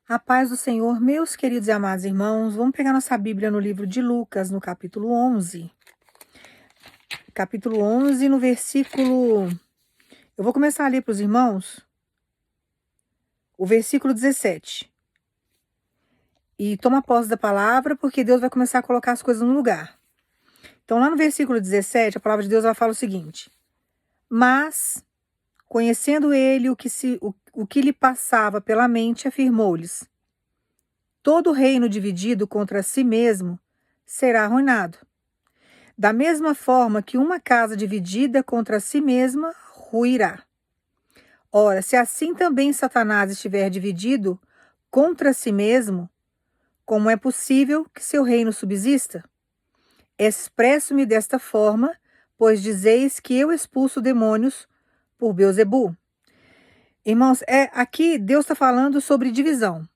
A paz do Senhor, meus queridos e amados irmãos, vamos pegar nossa Bíblia no livro de Lucas, no capítulo 11. Capítulo 11, no versículo... Eu vou começar a ler para os irmãos o versículo 17. E toma posse da palavra, porque Deus vai começar a colocar as coisas no lugar. Então, lá no versículo 17, a palavra de Deus vai falar o seguinte: Mas, conhecendo ele o que lhe passava pela mente, afirmou-lhes: Todo reino dividido contra si mesmo será arruinado. Da mesma forma que uma casa dividida contra si mesma ruirá. Ora, se assim também Satanás estiver dividido contra si mesmo, como é possível que seu reino subsista? Expresso-me desta forma, pois dizeis que eu expulso demônios por Beelzebu. Irmãos, aqui Deus está falando sobre divisão.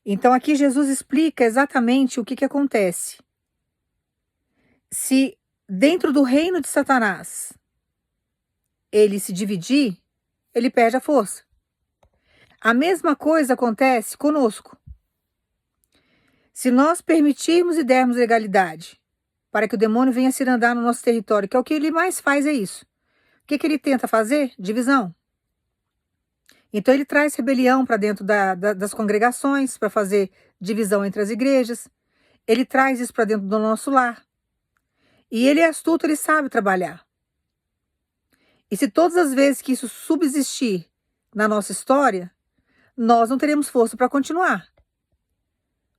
Então aqui Jesus explica exatamente o que acontece. Se dentro do reino de Satanás ele se dividir, ele perde a força. A mesma coisa acontece conosco. Se nós permitirmos e dermos legalidade para que o demônio venha se andar no nosso território, que é o que ele mais faz, é isso. O que ele tenta fazer? Divisão. Então ele traz rebelião para dentro das congregações, para fazer divisão entre as igrejas. Ele traz isso para dentro do nosso lar. E ele é astuto, ele sabe trabalhar. E se todas as vezes que isso subsistir na nossa história, nós não teremos força para continuar.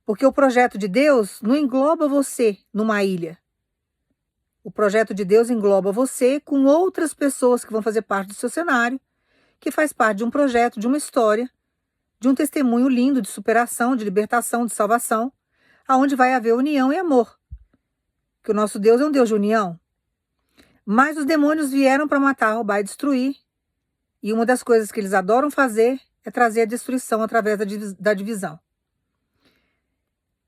Porque o projeto de Deus não engloba você numa ilha. O projeto de Deus engloba você com outras pessoas que vão fazer parte do seu cenário, que faz parte de um projeto, de uma história, de um testemunho lindo de superação, de libertação, de salvação, aonde vai haver união e amor. Que o nosso Deus é um Deus de união. Mas os demônios vieram para matar, roubar e destruir. E uma das coisas que eles adoram fazer é trazer a destruição através da divisão.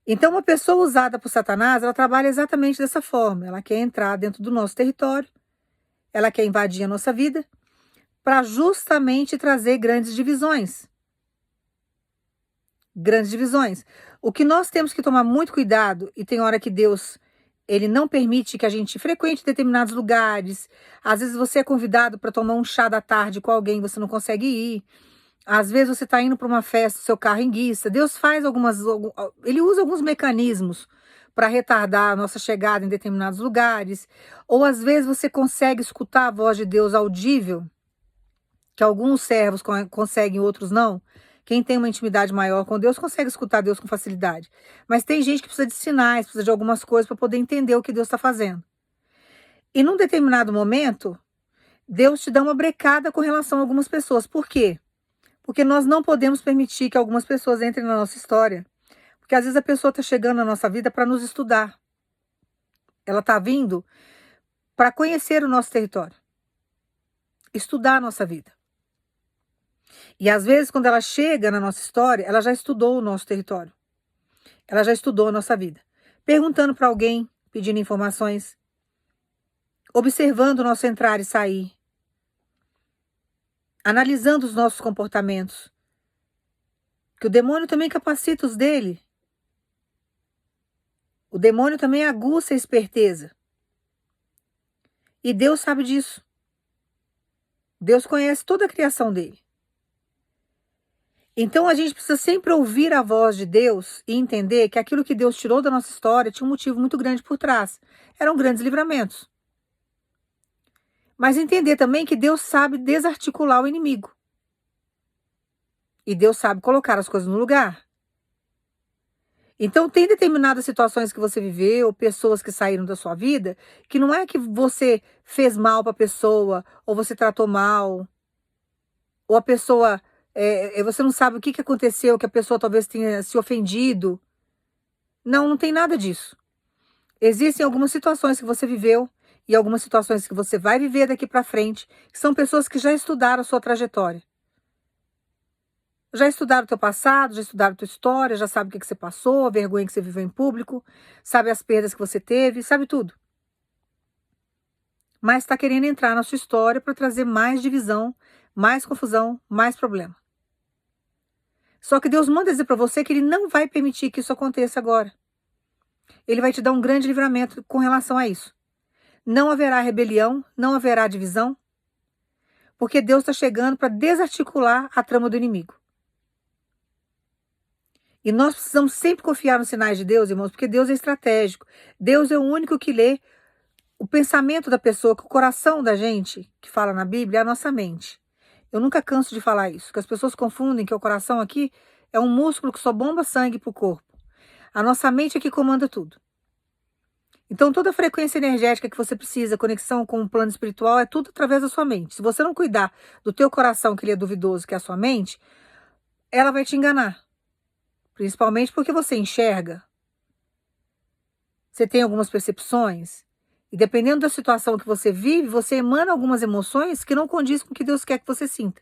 Então, uma pessoa usada por Satanás, ela trabalha exatamente dessa forma. Ela quer entrar dentro do nosso território, ela quer invadir a nossa vida, para justamente trazer grandes divisões. Grandes divisões. O que nós temos que tomar muito cuidado, e tem hora que Deus, ele não permite que a gente frequente determinados lugares. Às vezes você é convidado para tomar um chá da tarde com alguém, você não consegue ir. Às vezes você está indo para uma festa, seu carro enguiça. Deus faz ele usa alguns mecanismos para retardar a nossa chegada em determinados lugares. Ou às vezes você consegue escutar a voz de Deus audível, que alguns servos conseguem, outros não. Quem tem uma intimidade maior com Deus consegue escutar Deus com facilidade. Mas tem gente que precisa de sinais, precisa de algumas coisas para poder entender o que Deus está fazendo. E num determinado momento, Deus te dá uma brecada com relação a algumas pessoas. Por quê? Porque nós não podemos permitir que algumas pessoas entrem na nossa história. Porque às vezes a pessoa está chegando na nossa vida para nos estudar. Ela está vindo para conhecer o nosso território. Estudar a nossa vida. E às vezes quando ela chega na nossa história, ela já estudou o nosso território. Ela já estudou a nossa vida. Perguntando para alguém, pedindo informações. Observando o nosso entrar e sair. Analisando os nossos comportamentos. Que o demônio também capacita os dele. O demônio também aguça a esperteza. E Deus sabe disso. Deus conhece toda a criação dele. Então a gente precisa sempre ouvir a voz de Deus e entender que aquilo que Deus tirou da nossa história tinha um motivo muito grande por trás. Eram grandes livramentos. Mas entender também que Deus sabe desarticular o inimigo. E Deus sabe colocar as coisas no lugar. Então tem determinadas situações que você viveu, pessoas que saíram da sua vida, que não é que você fez mal para a pessoa, ou você tratou mal, ou a pessoa, você não sabe o que aconteceu, que a pessoa talvez tenha se ofendido. Não, não tem nada disso. Existem algumas situações que você viveu, e algumas situações que você vai viver daqui para frente, que são pessoas que já estudaram a sua trajetória. Já estudaram o teu passado, já estudaram a tua história, já sabe o que você passou, a vergonha que você viveu em público, sabe as perdas que você teve, sabe tudo. Mas está querendo entrar na sua história para trazer mais divisão, mais confusão, mais problema. Só que Deus manda dizer para você que ele não vai permitir que isso aconteça agora. Ele vai te dar um grande livramento com relação a isso. Não haverá rebelião, não haverá divisão, porque Deus está chegando para desarticular a trama do inimigo. E nós precisamos sempre confiar nos sinais de Deus, irmãos, porque Deus é estratégico. Deus é o único que lê o pensamento da pessoa, que o coração da gente, que fala na Bíblia, é a nossa mente. Eu nunca canso de falar isso, que as pessoas confundem que o coração aqui é um músculo que só bomba sangue para o corpo. A nossa mente é que comanda tudo. Então, toda a frequência energética que você precisa, conexão com o plano espiritual, é tudo através da sua mente. Se você não cuidar do teu coração, que ele é duvidoso, que é a sua mente, ela vai te enganar. Principalmente porque você enxerga. Você tem algumas percepções. E dependendo da situação que você vive, você emana algumas emoções que não condiz com o que Deus quer que você sinta.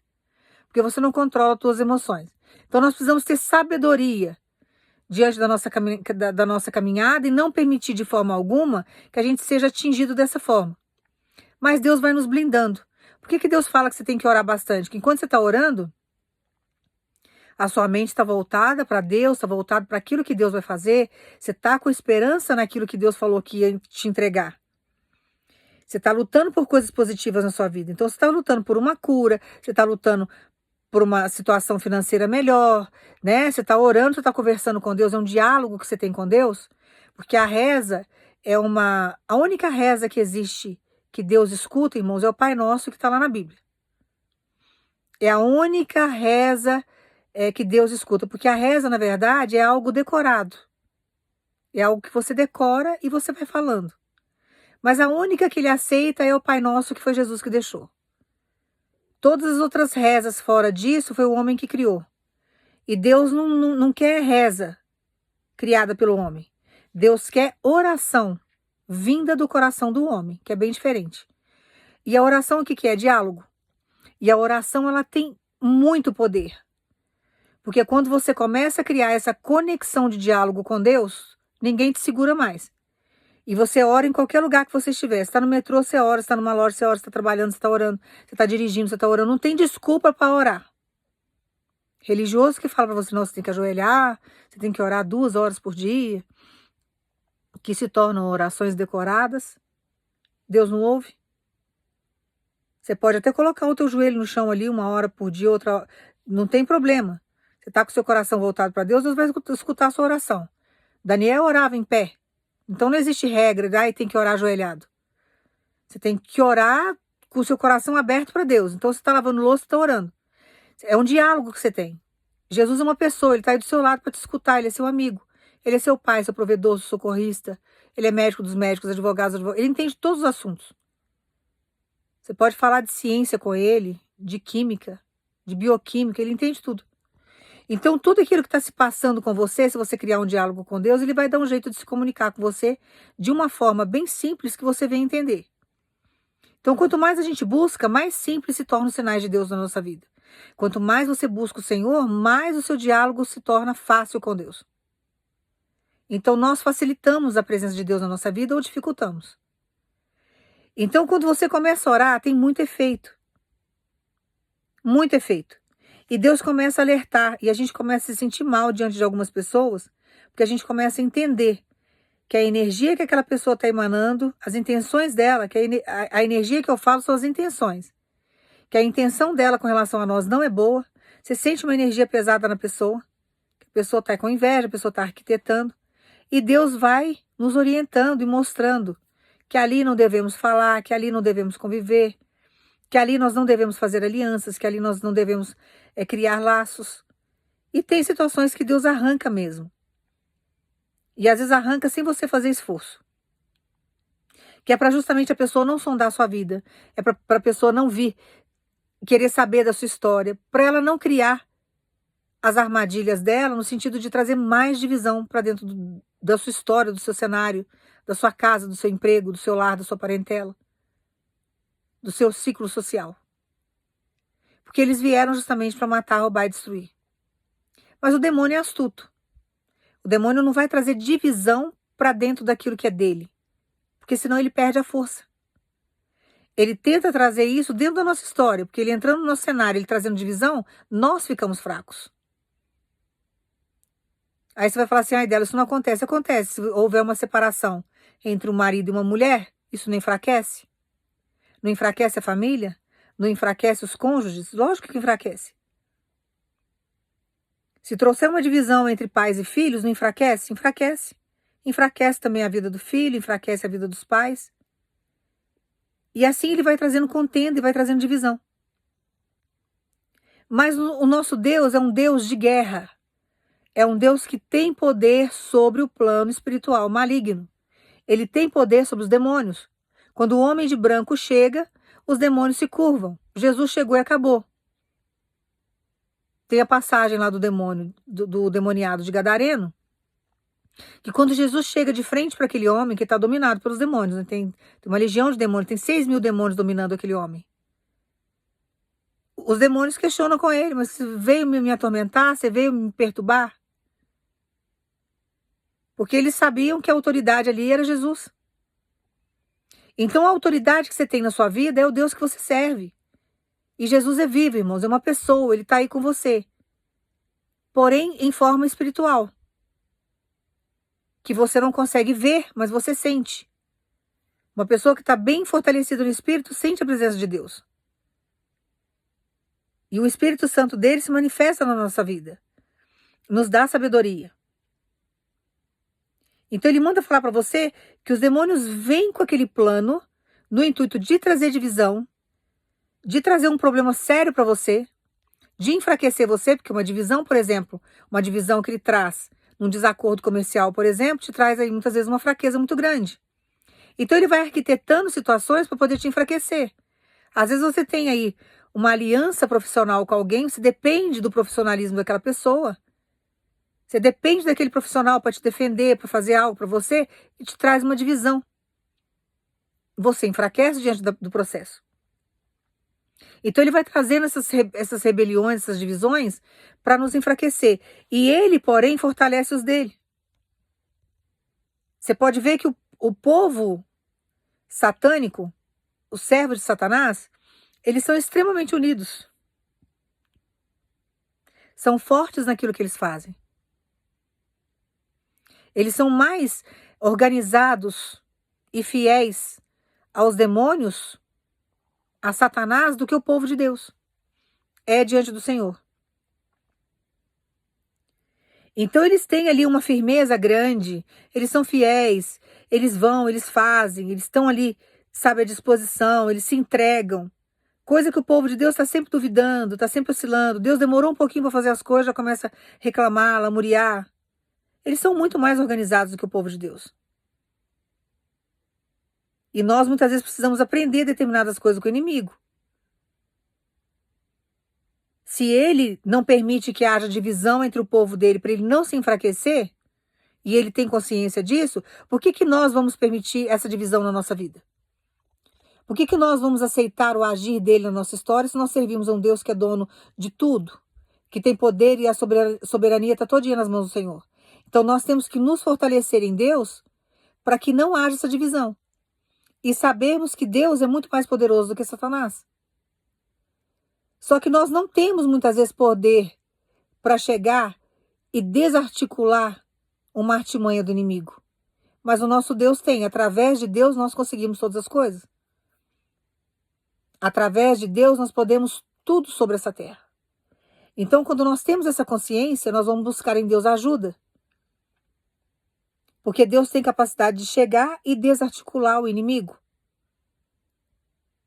Porque você não controla as suas emoções. Então, nós precisamos ter sabedoria diante da nossa caminhada e não permitir de forma alguma que a gente seja atingido dessa forma. Mas Deus vai nos blindando. Por que Deus fala que você tem que orar bastante? Que enquanto você está orando, a sua mente está voltada para Deus, está voltada para aquilo que Deus vai fazer, você está com esperança naquilo que Deus falou que ia te entregar. Você está lutando por coisas positivas na sua vida. Então, você está lutando por uma cura, você está lutando por uma situação financeira melhor, né? Você está orando, você está conversando com Deus, é um diálogo que você tem com Deus, porque a reza é a única reza que existe, que Deus escuta, irmãos, é o Pai Nosso que está lá na Bíblia. É a única reza que Deus escuta, porque a reza, na verdade, é algo decorado. É algo que você decora e você vai falando. Mas a única que ele aceita é o Pai Nosso, que foi Jesus que deixou. Todas as outras rezas fora disso foi o homem que criou. E Deus não quer reza criada pelo homem. Deus quer oração vinda do coração do homem, que é bem diferente. E a oração o que é? Diálogo. E a oração ela tem muito poder. Porque quando você começa a criar essa conexão de diálogo com Deus, ninguém te segura mais. E você ora em qualquer lugar que você estiver. Você está no metrô, você ora. Você está numa loja, você ora. Você está trabalhando, você está orando. Você está dirigindo, você está orando. Não tem desculpa para orar. Religioso que fala para você, não, você tem que ajoelhar, você tem que orar 2 horas por dia, que se tornam orações decoradas. Deus não ouve. Você pode até colocar o teu joelho no chão ali 1 hora por dia, outra. Não tem problema. Você está com o seu coração voltado para Deus, Deus vai escutar a sua oração. Daniel orava em pé. Então não existe regra, tem que orar ajoelhado. Você tem que orar com o seu coração aberto para Deus. Então você está lavando louça, você está orando. É um diálogo que você tem. Jesus é uma pessoa, ele está aí do seu lado para te escutar, ele é seu amigo. Ele é seu pai, seu provedor, seu socorrista. Ele é médico dos médicos, advogado. Ele entende todos os assuntos. Você pode falar de ciência com ele, de química, de bioquímica, ele entende tudo. Então, tudo aquilo que está se passando com você, se você criar um diálogo com Deus, ele vai dar um jeito de se comunicar com você de uma forma bem simples que você venha entender. Então, quanto mais a gente busca, mais simples se tornam os sinais de Deus na nossa vida. Quanto mais você busca o Senhor, mais o seu diálogo se torna fácil com Deus. Então, nós facilitamos a presença de Deus na nossa vida ou dificultamos. Então, quando você começa a orar, tem muito efeito. Muito efeito. E Deus começa a alertar, e a gente começa a se sentir mal diante de algumas pessoas, porque a gente começa a entender que a energia que aquela pessoa está emanando, as intenções dela, que a energia que eu falo são as intenções, que a intenção dela com relação a nós não é boa, você sente uma energia pesada na pessoa, que a pessoa está com inveja, a pessoa está arquitetando, e Deus vai nos orientando e mostrando que ali não devemos falar, que ali não devemos conviver, que ali nós não devemos fazer alianças, que ali nós não devemos criar laços. E tem situações que Deus arranca mesmo. E às vezes arranca sem você fazer esforço. Que é para justamente a pessoa não sondar a sua vida. É para a pessoa não vir querer saber da sua história. Para ela não criar as armadilhas dela no sentido de trazer mais divisão para dentro da sua história, do seu cenário, da sua casa, do seu emprego, do seu lar, da sua parentela, do seu ciclo social. Porque eles vieram justamente para matar, roubar e destruir. Mas o demônio é astuto. O demônio não vai trazer divisão para dentro daquilo que é dele. Porque senão ele perde a força. Ele tenta trazer isso dentro da nossa história. Porque ele entrando no nosso cenário, ele trazendo divisão, nós ficamos fracos. Aí você vai falar assim, ai, dela, isso não acontece. Acontece. Se houver uma separação entre um marido e uma mulher, isso não enfraquece? Não enfraquece a família? Não enfraquece os cônjuges? Lógico que enfraquece. Se trouxer uma divisão entre pais e filhos, não enfraquece? Enfraquece. Enfraquece também a vida do filho, enfraquece a vida dos pais. E assim ele vai trazendo contenda e vai trazendo divisão. Mas o nosso Deus é um Deus de guerra. É um Deus que tem poder sobre o plano espiritual maligno. Ele tem poder sobre os demônios. Quando o homem de branco chega, os demônios se curvam. Jesus chegou e acabou. Tem a passagem lá do demônio, do demoniado de Gadareno, que quando Jesus chega de frente para aquele homem que está dominado pelos demônios, né? Tem uma legião de demônios, tem 6.000 demônios dominando aquele homem. Os demônios questionam com ele, mas você veio me atormentar, você veio me perturbar? Porque eles sabiam que a autoridade ali era Jesus. Então a autoridade que você tem na sua vida é o Deus que você serve. E Jesus é vivo, irmãos, é uma pessoa, ele está aí com você. Porém, em forma espiritual. Que você não consegue ver, mas você sente. Uma pessoa que está bem fortalecida no Espírito sente a presença de Deus. E o Espírito Santo dele se manifesta na nossa vida. Nos dá sabedoria. Então ele manda falar para você que os demônios vêm com aquele plano no intuito de trazer divisão, de trazer um problema sério para você, de enfraquecer você, porque uma divisão, por exemplo, uma divisão que ele traz num desacordo comercial, por exemplo, te traz aí muitas vezes uma fraqueza muito grande. Então ele vai arquitetando situações para poder te enfraquecer. Às vezes você tem aí uma aliança profissional com alguém, você depende do profissionalismo daquela pessoa. Você depende daquele profissional para te defender, para fazer algo para você, e te traz uma divisão. Você enfraquece diante do processo. Então ele vai trazendo essas rebeliões, essas divisões, para nos enfraquecer. E ele, porém, fortalece os dele. Você pode ver que o povo satânico, os servos de Satanás, eles são extremamente unidos. São fortes naquilo que eles fazem. Eles são mais organizados e fiéis aos demônios, a Satanás, do que o povo de Deus é diante do Senhor. Então eles têm ali uma firmeza grande, eles são fiéis, eles vão, eles fazem, eles estão ali, sabe, à disposição, eles se entregam. Coisa que o povo de Deus está sempre duvidando, está sempre oscilando. Deus demorou um pouquinho para fazer as coisas, já começa a reclamar, lamuriar. Eles são muito mais organizados do que o povo de Deus. E nós muitas vezes precisamos aprender determinadas coisas com o inimigo. Se ele não permite que haja divisão entre o povo dele para ele não se enfraquecer, e ele tem consciência disso, por que nós vamos permitir essa divisão na nossa vida? Por que nós vamos aceitar o agir dele na nossa história se nós servimos a um Deus que é dono de tudo, que tem poder e a soberania está todinha nas mãos do Senhor? Então nós temos que nos fortalecer em Deus para que não haja essa divisão. E sabermos que Deus é muito mais poderoso do que Satanás. Só que nós não temos muitas vezes poder para chegar e desarticular uma artimanha do inimigo. Mas o nosso Deus tem. Através de Deus nós conseguimos todas as coisas. Através de Deus nós podemos tudo sobre essa terra. Então quando nós temos essa consciência, nós vamos buscar em Deus ajuda. Porque Deus tem capacidade de chegar e desarticular o inimigo.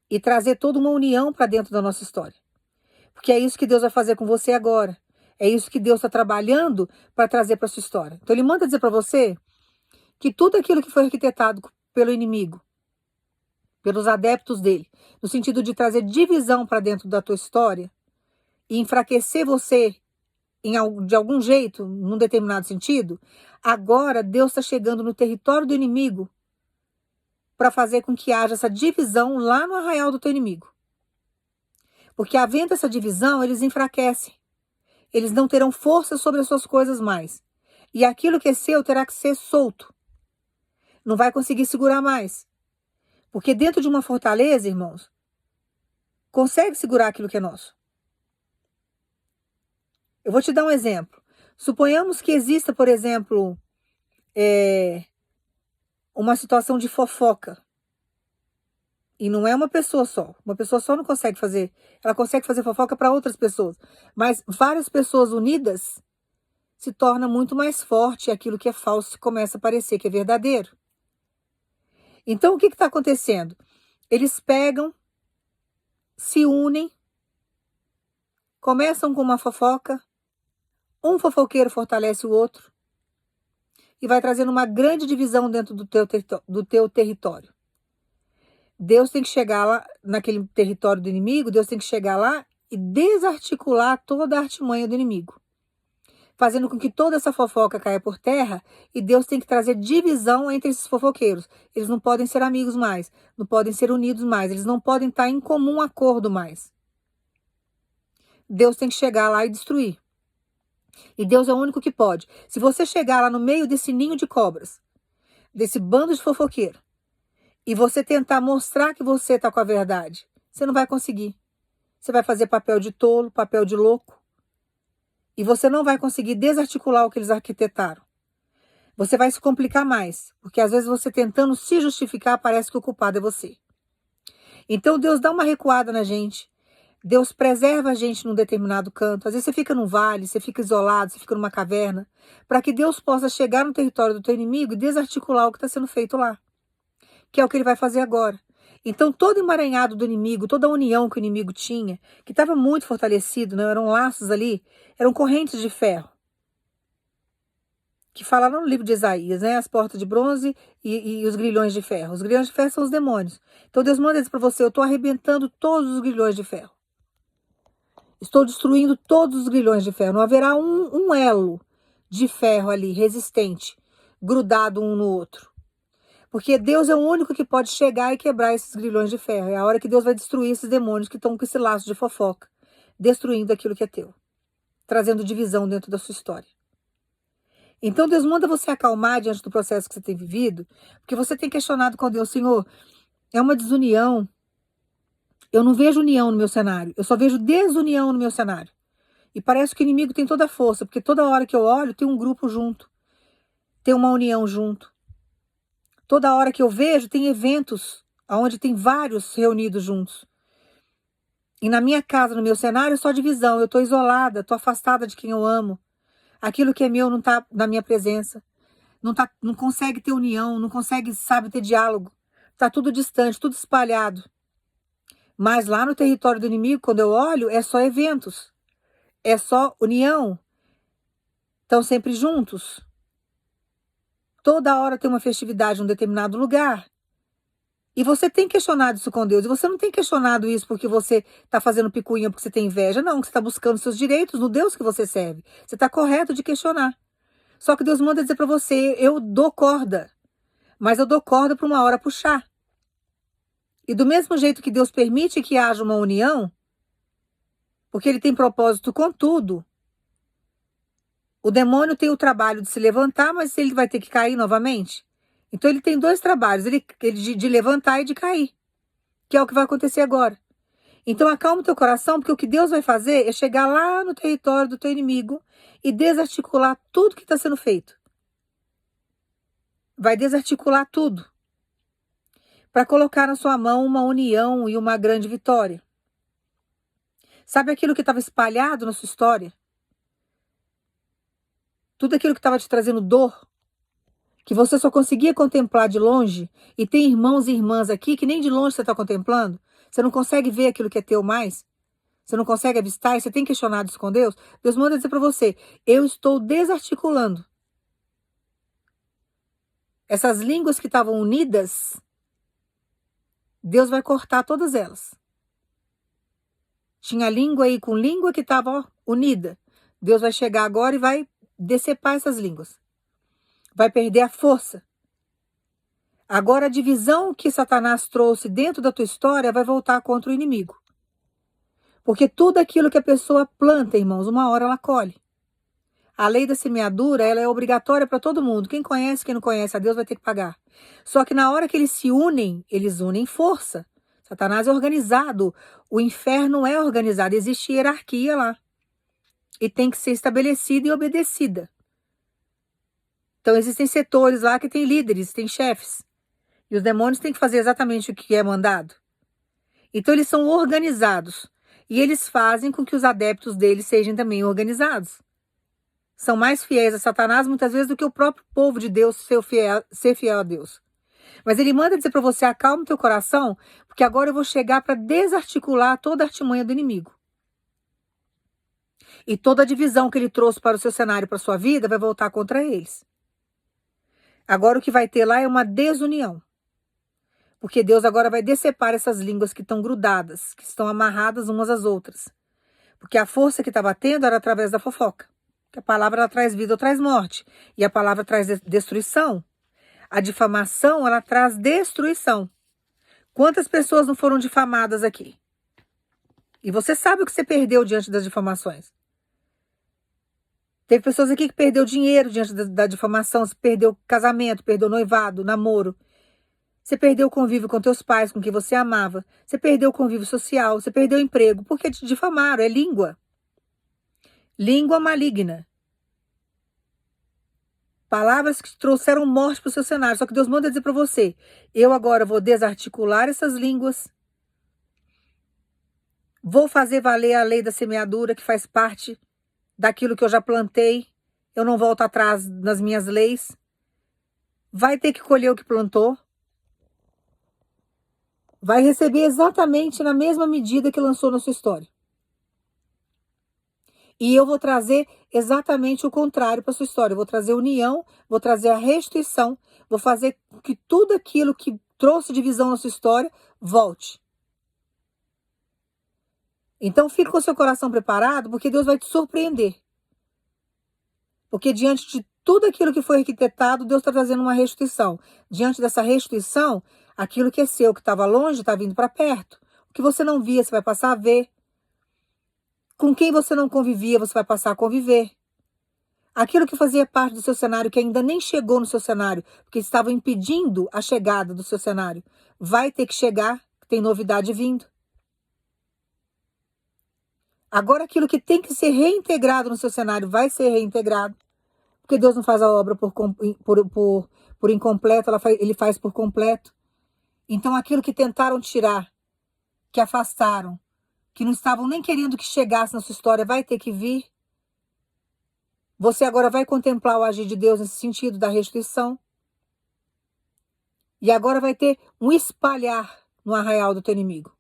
E trazer toda uma união para dentro da nossa história. Porque é isso que Deus vai fazer com você agora. É isso que Deus está trabalhando para trazer para a sua história. Então ele manda dizer para você que tudo aquilo que foi arquitetado pelo inimigo, pelos adeptos dele, no sentido de trazer divisão para dentro da tua história e enfraquecer você de algum jeito, num determinado sentido, agora Deus está chegando no território do inimigo para fazer com que haja essa divisão lá no arraial do teu inimigo. Porque havendo essa divisão, eles enfraquecem. Eles não terão força sobre as suas coisas mais. E aquilo que é seu terá que ser solto. Não vai conseguir segurar mais. Porque dentro de uma fortaleza, irmãos, consegue segurar aquilo que é nosso. Eu vou te dar um exemplo. Suponhamos que exista, por exemplo, uma situação de fofoca. E não é uma pessoa só. Uma pessoa só não consegue fazer. Ela consegue fazer fofoca para outras pessoas. Mas várias pessoas unidas se torna muito mais forte e aquilo que é falso começa a parecer que é verdadeiro. Então, o que está acontecendo? Eles pegam, se unem, começam com uma fofoca, um fofoqueiro fortalece o outro e vai trazendo uma grande divisão dentro do teu território. Deus tem que chegar lá, naquele território do inimigo, Deus tem que chegar lá e desarticular toda a artimanha do inimigo, fazendo com que toda essa fofoca caia por terra, e Deus tem que trazer divisão entre esses fofoqueiros. Eles não podem ser amigos mais, não podem ser unidos mais, eles não podem estar em comum acordo mais. Deus tem que chegar lá e destruir. E Deus é o único que pode. Se você chegar lá no meio desse ninho de cobras, desse bando de fofoqueiro, e você tentar mostrar que você está com a verdade, você não vai conseguir. Você vai fazer papel de tolo, papel de louco. E você não vai conseguir desarticular o que eles arquitetaram. Você vai se complicar mais, porque às vezes você tentando se justificar, parece que o culpado é você. Então Deus dá uma recuada na gente. Deus preserva a gente num determinado canto. Às vezes você fica num vale, você fica isolado, você fica numa caverna, para que Deus possa chegar no território do teu inimigo e desarticular o que está sendo feito lá, que é o que ele vai fazer agora. Então, todo emaranhado do inimigo, toda a união que o inimigo tinha, que estava muito fortalecido, né? Eram laços ali, eram correntes de ferro, que fala no livro de Isaías, né? As portas de bronze e os grilhões de ferro. Os grilhões de ferro são os demônios. Então, Deus manda isso para você: eu estou arrebentando todos os grilhões de ferro. Estou destruindo todos os grilhões de ferro. Não haverá um elo de ferro ali, resistente, grudado um no outro. Porque Deus é o único que pode chegar e quebrar esses grilhões de ferro. É a hora que Deus vai destruir esses demônios que estão com esse laço de fofoca, destruindo aquilo que é teu, trazendo divisão dentro da sua história. Então Deus manda você acalmar diante do processo que você tem vivido, porque você tem questionado com Deus: Senhor, é uma desunião. Eu não vejo união no meu cenário, eu só vejo desunião no meu cenário. E parece que o inimigo tem toda a força, porque toda hora que eu olho tem um grupo junto, tem uma união junto. Toda hora que eu vejo, tem eventos onde tem vários reunidos juntos. E na minha casa, no meu cenário, é só divisão. Eu estou isolada, estou afastada de quem eu amo. Aquilo que é meu não está na minha presença. Não consegue ter união, não consegue, sabe, ter diálogo. Está tudo distante, tudo espalhado. Mas lá no território do inimigo, quando eu olho, é só eventos. É só união. Estão sempre juntos. Toda hora tem uma festividade em um determinado lugar. E você tem questionado isso com Deus. E você não tem questionado isso porque você está fazendo picuinha, porque você tem inveja. Não, você está buscando seus direitos no Deus que você serve. Você está correto de questionar. Só que Deus manda dizer para você: eu dou corda. Mas eu dou corda para uma hora puxar. E do mesmo jeito que Deus permite que haja uma união, porque Ele tem propósito com tudo, o demônio tem o trabalho de se levantar, mas ele vai ter que cair novamente. Então ele tem dois trabalhos, ele de levantar e de cair, que é o que vai acontecer agora. Então acalma o teu coração, porque o que Deus vai fazer é chegar lá no território do teu inimigo e desarticular tudo que está sendo feito. Vai desarticular tudo, para colocar na sua mão uma união e uma grande vitória. Sabe aquilo que estava espalhado na sua história? Tudo aquilo que estava te trazendo dor, que você só conseguia contemplar de longe, e tem irmãos e irmãs aqui que nem de longe você está contemplando, você não consegue ver aquilo que é teu mais, você não consegue avistar, e você tem questionado isso com Deus. Deus manda dizer para você: eu estou desarticulando. Essas línguas que estavam unidas, Deus vai cortar todas elas. Tinha língua aí com língua que estava unida. Deus vai chegar agora e vai decepar essas línguas. Vai perder a força. Agora a divisão que Satanás trouxe dentro da tua história vai voltar contra o inimigo. Porque tudo aquilo que a pessoa planta, irmãos, uma hora ela colhe. A lei da semeadura, ela é obrigatória para todo mundo. Quem conhece, quem não conhece a Deus vai ter que pagar. Só que na hora que eles se unem, eles unem força. Satanás é organizado. O inferno é organizado. Existe hierarquia lá. e tem que ser estabelecida e obedecida. Então existem setores lá que tem líderes, tem chefes. E os demônios têm que fazer exatamente o que é mandado. Então eles são organizados. E eles fazem com que os adeptos deles sejam também organizados. São mais fiéis a Satanás muitas vezes do que o próprio povo de Deus ser fiel a Deus. Mas ele manda dizer para você: acalma o teu coração, porque agora eu vou chegar para desarticular toda a artimanha do inimigo. E toda a divisão que ele trouxe para o seu cenário, para a sua vida, vai voltar contra eles. Agora o que vai ter lá é uma desunião. Porque Deus agora vai decepar essas línguas que estão grudadas, que estão amarradas umas às outras. Porque a força que está batendo era através da fofoca. Que a palavra ela traz vida ou traz morte. E a palavra traz destruição. A difamação, ela traz destruição. Quantas pessoas não foram difamadas aqui? E você sabe o que você perdeu diante das difamações. Teve pessoas aqui que perdeu dinheiro diante da difamação. Você perdeu casamento, perdeu noivado, namoro. Você perdeu o convívio com teus pais, com quem você amava. Você perdeu o convívio social. Você perdeu o emprego. Porque te difamaram. É língua. Língua maligna. Palavras que trouxeram morte para o seu cenário. Só que Deus manda dizer para você: eu agora vou desarticular essas línguas. Vou fazer valer a lei da semeadura, que faz parte daquilo que eu já plantei. Eu não volto atrás nas minhas leis. Vai ter que colher o que plantou. Vai receber exatamente na mesma medida que lançou na sua história. E eu vou trazer exatamente o contrário para sua história. Eu vou trazer união, vou trazer a restituição, vou fazer que tudo aquilo que trouxe divisão na sua história volte. Então fique com o seu coração preparado, porque Deus vai te surpreender. Porque diante de tudo aquilo que foi arquitetado, Deus está trazendo uma restituição. Diante dessa restituição, aquilo que é seu, que estava longe, está vindo para perto. O que você não via, você vai passar a ver. Com quem você não convivia, você vai passar a conviver. Aquilo que fazia parte do seu cenário, que ainda nem chegou no seu cenário, porque estava impedindo a chegada do seu cenário, vai ter que chegar, tem novidade vindo. Agora aquilo que tem que ser reintegrado no seu cenário vai ser reintegrado. Porque Deus não faz a obra por incompleto, ele faz por completo. Então aquilo que tentaram tirar, que afastaram, que não estavam nem querendo que chegasse na sua história, vai ter que vir. Você agora vai contemplar o agir de Deus nesse sentido da restituição. E agora vai ter um espalhar no arraial do teu inimigo.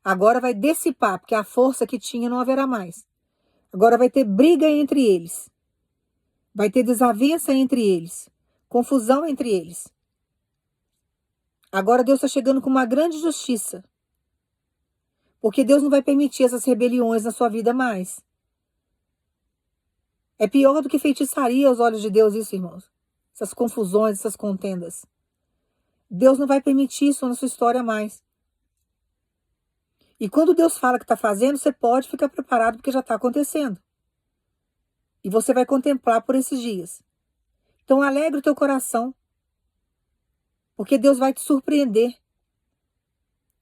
Agora vai dissipar, porque a força que tinha não haverá mais. Agora vai ter briga entre eles. Vai ter desavença entre eles. Confusão entre eles. Agora Deus está chegando com uma grande justiça. Porque Deus não vai permitir essas rebeliões na sua vida mais. É pior do que feitiçaria aos olhos de Deus isso, irmãos. Essas confusões, essas contendas. Deus não vai permitir isso na sua história mais. E quando Deus fala que está fazendo, você pode ficar preparado porque já está acontecendo. E você vai contemplar por esses dias. Então alegre o teu coração. Porque Deus vai te surpreender.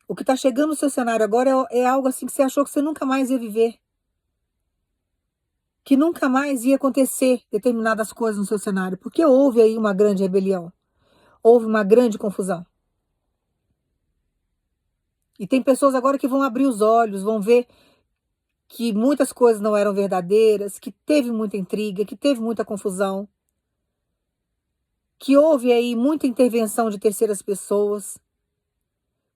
O que está chegando no seu cenário agora é algo assim que você achou que você nunca mais ia viver. Que nunca mais ia acontecer determinadas coisas no seu cenário. Porque houve aí uma grande rebelião. Houve uma grande confusão. E tem pessoas agora que vão abrir os olhos, vão ver que muitas coisas não eram verdadeiras, que teve muita intriga, que teve muita confusão, que houve aí muita intervenção de terceiras pessoas.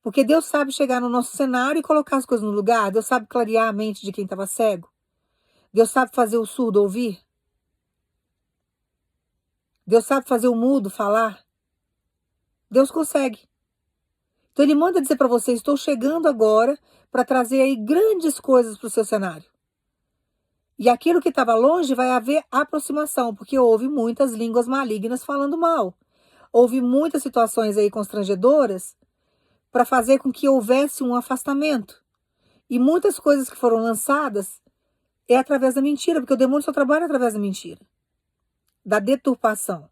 Porque Deus sabe chegar no nosso cenário e colocar as coisas no lugar. Deus sabe clarear a mente de quem estava cego. Deus sabe fazer o surdo ouvir. Deus sabe fazer o mudo falar. Deus consegue. Então ele manda dizer para você: estou chegando agora para trazer aí grandes coisas para o seu cenário. E aquilo que estava longe vai haver aproximação, porque houve muitas línguas malignas falando mal. Houve muitas situações aí constrangedoras para fazer com que houvesse um afastamento. E muitas coisas que foram lançadas é através da mentira, porque o demônio só trabalha através da mentira, da deturpação.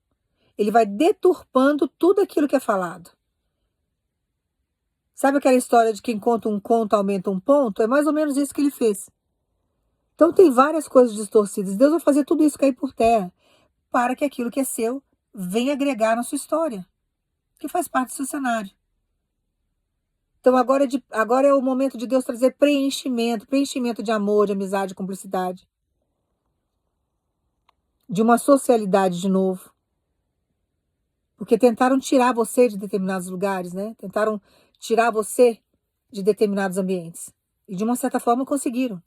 Ele vai deturpando tudo aquilo que é falado. Sabe aquela história de quem conta um conto aumenta um ponto? É mais ou menos isso que ele fez. Então tem várias coisas distorcidas. Deus vai fazer tudo isso cair por terra para que aquilo que é seu venha agregar na sua história, que faz parte do seu cenário. Então agora é o momento de Deus trazer preenchimento de amor, de amizade, de cumplicidade, de uma socialidade de novo. Porque tentaram tirar você de determinados lugares, né? Tentaram tirar você de determinados ambientes. E de uma certa forma conseguiram.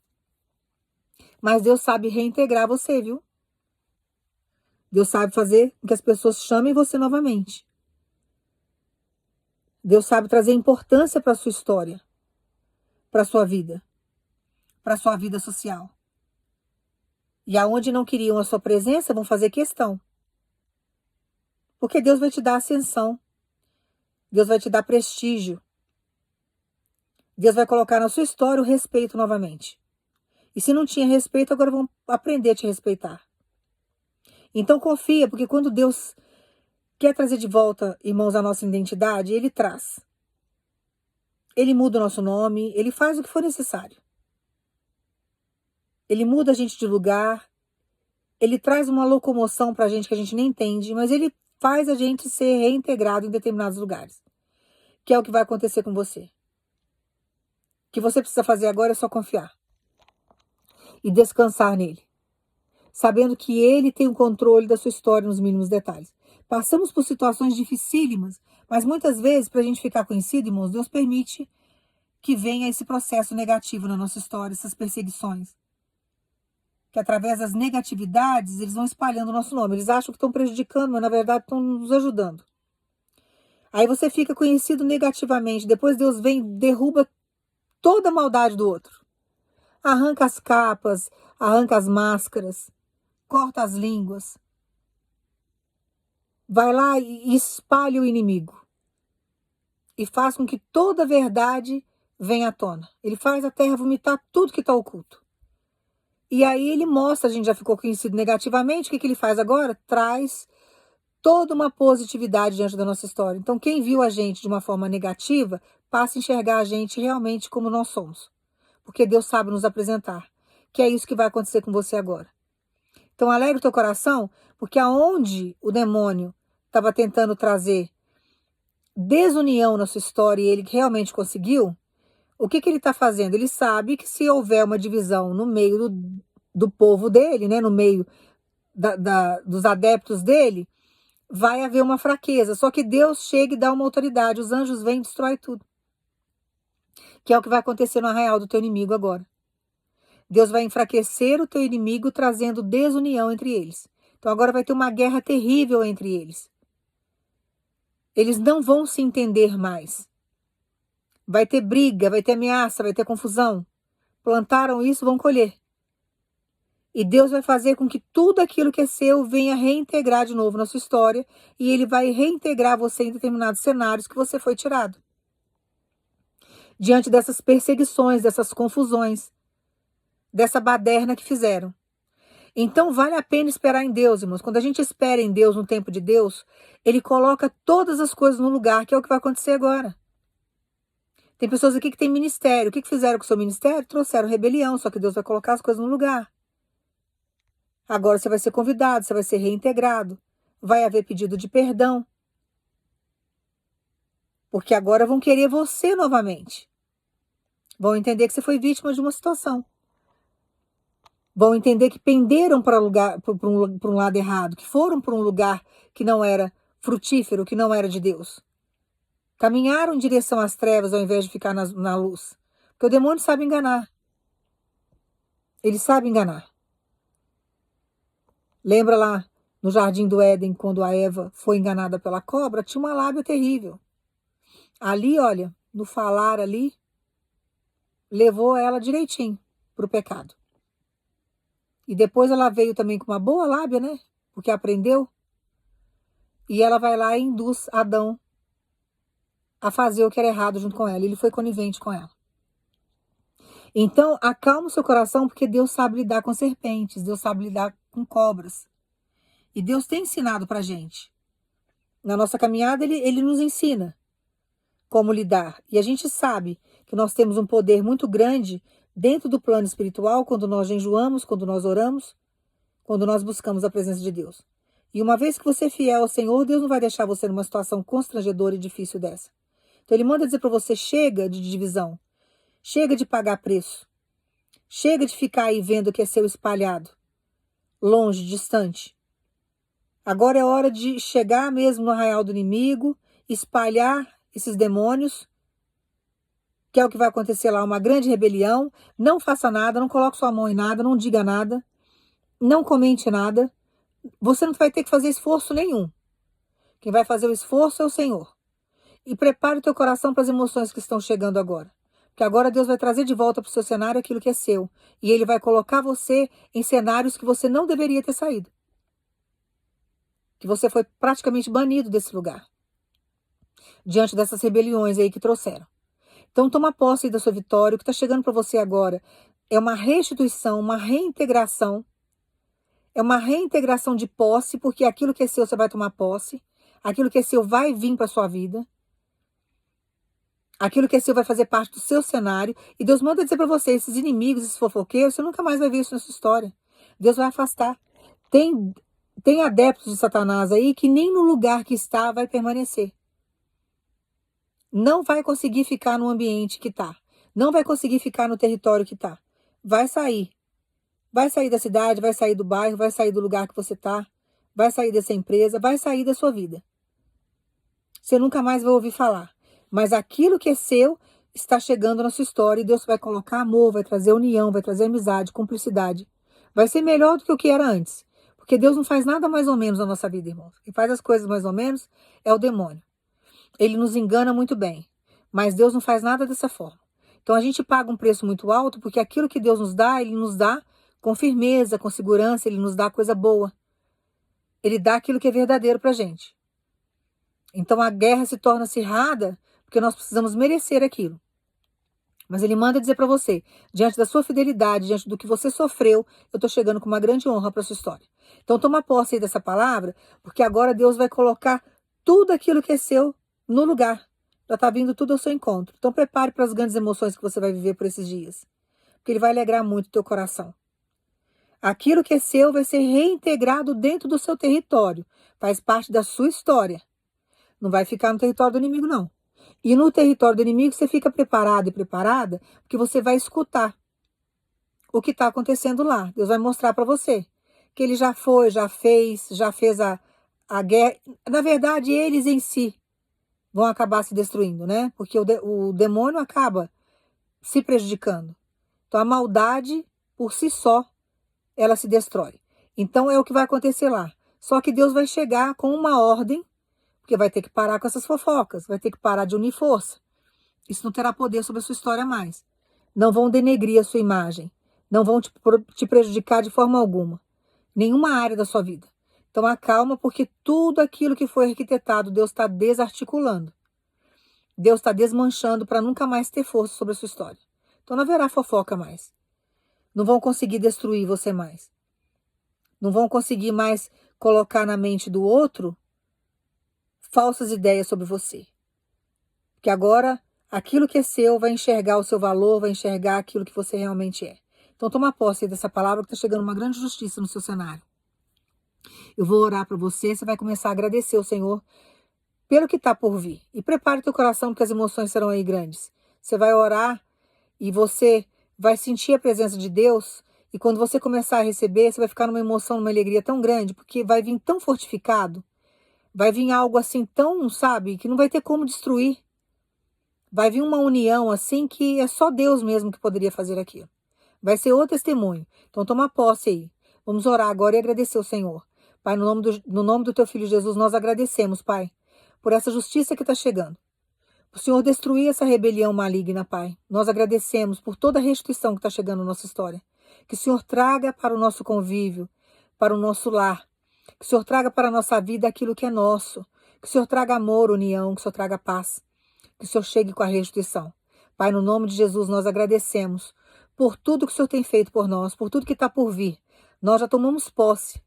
Mas Deus sabe reintegrar você, viu? Deus sabe fazer com que as pessoas chamem você novamente. Deus sabe trazer importância para a sua história, para a sua vida social. E aonde não queriam a sua presença, vão fazer questão. Porque Deus vai te dar ascensão. Deus vai te dar prestígio. Deus vai colocar na sua história o respeito novamente. E se não tinha respeito, agora vão aprender a te respeitar. Então confia, porque quando Deus quer trazer de volta, irmãos, a nossa identidade, Ele traz. Ele muda o nosso nome, Ele faz o que for necessário. Ele muda a gente de lugar, Ele traz uma locomoção para a gente que a gente nem entende, mas Ele faz a gente ser reintegrado em determinados lugares. Que é o que vai acontecer com você. O que você precisa fazer agora é só confiar. E descansar nele. Sabendo que Ele tem o controle da sua história nos mínimos detalhes. Passamos por situações dificílimas, mas muitas vezes, para a gente ficar conhecido, irmãos, Deus permite que venha esse processo negativo na nossa história, essas perseguições. Que através das negatividades, eles vão espalhando o nosso nome. Eles acham que estão prejudicando, mas na verdade estão nos ajudando. Aí você fica conhecido negativamente, depois Deus vem, derruba toda a maldade do outro. Arranca as capas, arranca as máscaras, corta as línguas. Vai lá e espalha o inimigo. E faz com que toda a verdade venha à tona. Ele faz a terra vomitar tudo que está oculto. E aí ele mostra, a gente já ficou conhecido negativamente, o que ele faz agora? Traz toda uma positividade diante da nossa história. Então quem viu a gente de uma forma negativa, passa a enxergar a gente realmente como nós somos. Porque Deus sabe nos apresentar. Que é isso que vai acontecer com você agora. Então alegre o teu coração, porque aonde o demônio estava tentando trazer desunião na sua história e ele realmente conseguiu, o que ele está fazendo? Ele sabe que se houver uma divisão no meio do povo dele, né, no meio dos adeptos dele, vai haver uma fraqueza. Só que Deus chega e dá uma autoridade. Os anjos vêm e destroem tudo. Que é o que vai acontecer no arraial do teu inimigo agora. Deus vai enfraquecer o teu inimigo, trazendo desunião entre eles. Então agora vai ter uma guerra terrível entre eles. Eles não vão se entender mais. Vai ter briga, vai ter ameaça, vai ter confusão. Plantaram isso, vão colher. E Deus vai fazer com que tudo aquilo que é seu venha reintegrar de novo na sua história. E Ele vai reintegrar você em determinados cenários que você foi tirado. Diante dessas perseguições, dessas confusões, dessa baderna que fizeram. Então vale a pena esperar em Deus, irmãos. Quando a gente espera em Deus, no tempo de Deus, Ele coloca todas as coisas no lugar, que é o que vai acontecer agora. Tem pessoas aqui que têm ministério. O que fizeram com o seu ministério? Trouxeram rebelião, só que Deus vai colocar as coisas no lugar. Agora você vai ser convidado, você vai ser reintegrado. Vai haver pedido de perdão. Porque agora vão querer você novamente. Vão entender que você foi vítima de uma situação. Vão entender que penderam para um lado errado, que foram para um lugar que não era frutífero, que não era de Deus. Caminharam em direção às trevas ao invés de ficar na luz. Porque o demônio sabe enganar. Ele sabe enganar. Lembra lá no Jardim do Éden, quando a Eva foi enganada pela cobra? Tinha uma lábia terrível. Ali, olha, no falar ali, levou ela direitinho para o pecado. E depois ela veio também com uma boa lábia, né? Porque aprendeu. E ela vai lá e induz Adão a fazer o que era errado junto com ela. Ele foi conivente com ela. Então, acalma o seu coração, porque Deus sabe lidar com serpentes. Deus sabe lidar com cobras. E Deus tem ensinado pra gente. Na nossa caminhada, Ele nos ensina como lidar. E a gente sabe que nós temos um poder muito grande dentro do plano espiritual, quando nós jejuamos, quando nós oramos, quando nós buscamos a presença de Deus. E uma vez que você é fiel ao Senhor, Deus não vai deixar você numa situação constrangedora e difícil dessa. Então ele manda dizer para você, chega de divisão, chega de pagar preço, chega de ficar aí vendo o que é seu espalhado, longe, distante. Agora é hora de chegar mesmo no arraial do inimigo, espalhar esses demônios, que é o que vai acontecer lá, uma grande rebelião. Não faça nada, não coloque sua mão em nada, não diga nada, não comente nada. Você não vai ter que fazer esforço nenhum. Quem vai fazer o esforço é o Senhor. E prepare o teu coração para as emoções que estão chegando agora. Porque agora Deus vai trazer de volta para o seu cenário aquilo que é seu. E Ele vai colocar você em cenários que você não deveria ter saído. Que você foi praticamente banido desse lugar. Diante dessas rebeliões aí que trouxeram. Então toma posse da sua vitória. O que está chegando para você agora é uma restituição, uma reintegração. É uma reintegração de posse, porque aquilo que é seu você vai tomar posse. Aquilo que é seu vai vir para a sua vida. Aquilo que é seu vai fazer parte do seu cenário. E Deus manda dizer para você, esses inimigos, esses fofoqueiros, você nunca mais vai ver isso na sua história. Deus vai afastar. Tem adeptos de Satanás aí que nem no lugar que está vai permanecer. Não vai conseguir ficar no ambiente que está. Não vai conseguir ficar no território que está. Vai sair. Vai sair da cidade, vai sair do bairro, vai sair do lugar que você está. Vai sair dessa empresa, vai sair da sua vida. Você nunca mais vai ouvir falar. Mas aquilo que é seu está chegando na sua história e Deus vai colocar amor, vai trazer união, vai trazer amizade, cumplicidade. Vai ser melhor do que o que era antes. Porque Deus não faz nada mais ou menos na nossa vida, irmãos. Quem faz as coisas mais ou menos é o demônio. Ele nos engana muito bem. Mas Deus não faz nada dessa forma. Então a gente paga um preço muito alto porque aquilo que Deus nos dá, Ele nos dá com firmeza, com segurança, Ele nos dá coisa boa. Ele dá aquilo que é verdadeiro pra gente. Então a guerra se torna acirrada porque nós precisamos merecer aquilo. Mas Ele manda dizer para você, diante da sua fidelidade, diante do que você sofreu, eu estou chegando com uma grande honra para sua história. Então toma posse aí dessa palavra, porque agora Deus vai colocar tudo aquilo que é seu no lugar. Já está vindo tudo ao seu encontro. Então prepare para as grandes emoções que você vai viver por esses dias. Porque Ele vai alegrar muito o teu coração. Aquilo que é seu vai ser reintegrado dentro do seu território. Faz parte da sua história. Não vai ficar no território do inimigo, não. E no território do inimigo você fica preparado e preparada, porque você vai escutar o que está acontecendo lá. Deus vai mostrar para você que ele já foi, já fez a guerra. Na verdade, eles em si vão acabar se destruindo, né? Porque o demônio acaba se prejudicando. Então a maldade, por si só, ela se destrói. Então é o que vai acontecer lá. Só que Deus vai chegar com uma ordem, porque vai ter que parar com essas fofocas, vai ter que parar de unir força. Isso não terá poder sobre a sua história mais. Não vão denegrir a sua imagem. Não vão te prejudicar de forma alguma. Nenhuma área da sua vida. Então acalma, porque tudo aquilo que foi arquitetado, Deus está desarticulando. Deus está desmanchando para nunca mais ter força sobre a sua história. Então não haverá fofoca mais. Não vão conseguir destruir você mais. Não vão conseguir mais colocar na mente do outro falsas ideias sobre você. Porque agora, aquilo que é seu vai enxergar o seu valor, vai enxergar aquilo que você realmente é. Então toma posse dessa palavra que está chegando uma grande justiça no seu cenário. Eu vou orar para você, você vai começar a agradecer ao Senhor pelo que está por vir. E prepare o teu coração, porque as emoções serão aí grandes. Você vai orar e você vai sentir a presença de Deus. E quando você começar a receber, você vai ficar numa emoção, numa alegria tão grande, porque vai vir tão fortificado. Vai vir algo assim tão, sabe, que não vai ter como destruir. Vai vir uma união assim que é só Deus mesmo que poderia fazer aquilo. Vai ser o testemunho. Então toma posse aí. Vamos orar agora e agradecer ao Senhor. Pai, no nome do teu Filho Jesus, nós agradecemos, Pai, por essa justiça que está chegando. O Senhor destruir essa rebelião maligna, Pai. Nós agradecemos por toda a restituição que está chegando na nossa história. Que o Senhor traga para o nosso convívio, para o nosso lar. Que o Senhor traga para a nossa vida aquilo que é nosso. Que o Senhor traga amor, união, que o Senhor traga paz. Que o Senhor chegue com a restituição. Pai, no nome de Jesus, nós agradecemos por tudo que o Senhor tem feito por nós, por tudo que está por vir. Nós já tomamos posse.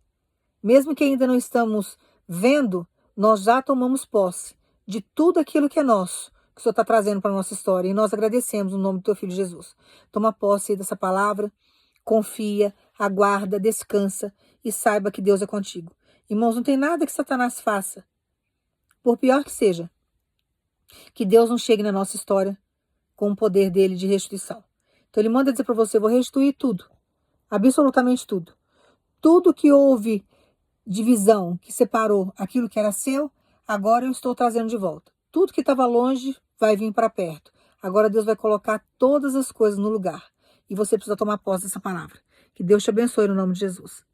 Mesmo que ainda não estamos vendo, nós já tomamos posse de tudo aquilo que é nosso, que o Senhor está trazendo para a nossa história. E nós agradecemos no nome do teu filho Jesus. Toma posse aí dessa palavra, confia, aguarda, descansa e saiba que Deus é contigo. Irmãos, não tem nada que Satanás faça, por pior que seja, que Deus não chegue na nossa história com o poder dele de restituição. Então ele manda dizer para você, eu vou restituir tudo, absolutamente tudo. Tudo que houve divisão, que separou aquilo que era seu, agora eu estou trazendo de volta. Tudo que estava longe vai vir para perto. Agora Deus vai colocar todas as coisas no lugar. E você precisa tomar posse dessa palavra. Que Deus te abençoe no nome de Jesus.